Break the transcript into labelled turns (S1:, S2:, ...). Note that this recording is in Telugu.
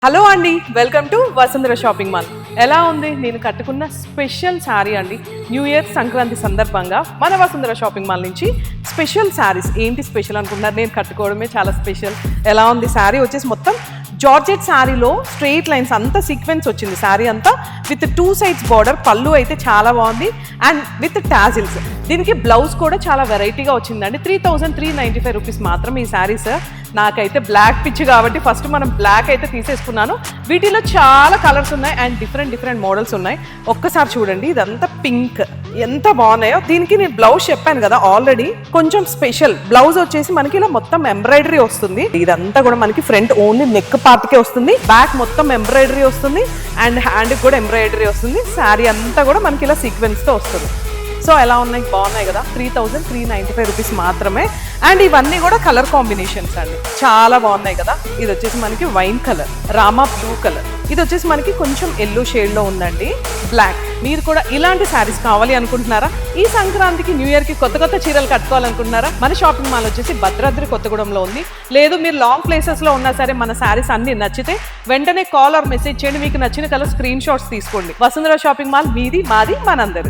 S1: హలో అండి, welcome to Vasundhara shopping mall. ఎలా ఉంది నేను కట్టుకున్న స్పెషల్ శారీ అండి. న్యూ ఇయర్ సంక్రాంతి సందర్భంగా మన వసుంధర షాపింగ్ మాల్ నుంచి స్పెషల్ శారీస్. ఏంటి స్పెషల్ అనుకుంటున్నారు? నేను కట్టుకోవడమే చాలా స్పెషల్. ఎలా ఉంది శారీ వచ్చేసి మొత్తం జార్జెట్ శారీలో స్ట్రెయిట్ లైన్స్ అంతా సీక్వెన్స్ వచ్చింది. శారీ అంతా విత్ 2 sides బార్డర్. పళ్ళు అయితే చాలా బాగుంది అండ్ విత్ టాజిల్స్. దీనికి బ్లౌజ్ కూడా చాలా వెరైటీగా వచ్చిందండి. 3,395 రూపీస్ మాత్రం ఈ శారీస్. నాకైతే బ్లాక్ పిచ్చి కాబట్టి ఫస్ట్ మనం బ్లాక్ అయితే తీసేసుకున్నాను. వీటిలో చాలా కలర్స్ ఉన్నాయి అండ్ డిఫరెంట్ మోడల్స్ ఉన్నాయి. ఒక్కసారి చూడండి, ఇదంతా పింక్ ఎంత బాగున్నాయో. దీనికి నేను బ్లౌజ్ చెప్పాను కదా ఆల్రెడీ, కొంచెం స్పెషల్ బ్లౌజ్ వచ్చేసి మనకి ఇలా మొత్తం ఎంబ్రాయిడరీ వస్తుంది. ఇదంతా కూడా మనకి ఫ్రంట్ ఓన్లీ నెక్ పార్ట్కే వస్తుంది, బ్యాక్ మొత్తం ఎంబ్రాయిడరీ వస్తుంది అండ్ హ్యాండ్ కూడా ఎంబ్రాయిడరీ వస్తుంది. శారీ అంతా కూడా మనకి ఇలా సీక్వెన్స్ తో వస్తుంది. సో ఎలా ఉన్నాయి? బాగున్నాయి కదా. 3,395 రూపీస్ మాత్రమే. అండ్ ఇవన్నీ కూడా కలర్ కాంబినేషన్స్ అండి, చాలా బాగున్నాయి కదా. ఇది వచ్చేసి మనకి wine colour, Rama blue colour, ఇది వచ్చేసి మనకి కొంచెం ఎల్లో షేడ్ లో ఉందండి, బ్లాక్. మీరు కూడా ఇలాంటి శారీస్ కావాలి అనుకుంటున్నారా? ఈ సంక్రాంతికి న్యూ ఇయర్ కి కొత్త చీరలు కట్టుకోవాలనుకుంటున్నారా? మన షాపింగ్ మాల్ వచ్చేసి భద్రాద్రి కొత్తగూడెంలో ఉంది. లేదు మీరు లాంగ్ ప్లేసెస్ లో ఉన్నా సరే మన శారీస్ అన్ని నచ్చితే వెంటనే కాల్ ఆర్ మెసేజ్ చేయండి. మీకు నచ్చిన కలర్ స్క్రీన్ షాట్స్ తీసుకోండి. వసుంధర షాపింగ్ మాల్ మీది, మాది, మనందరిది.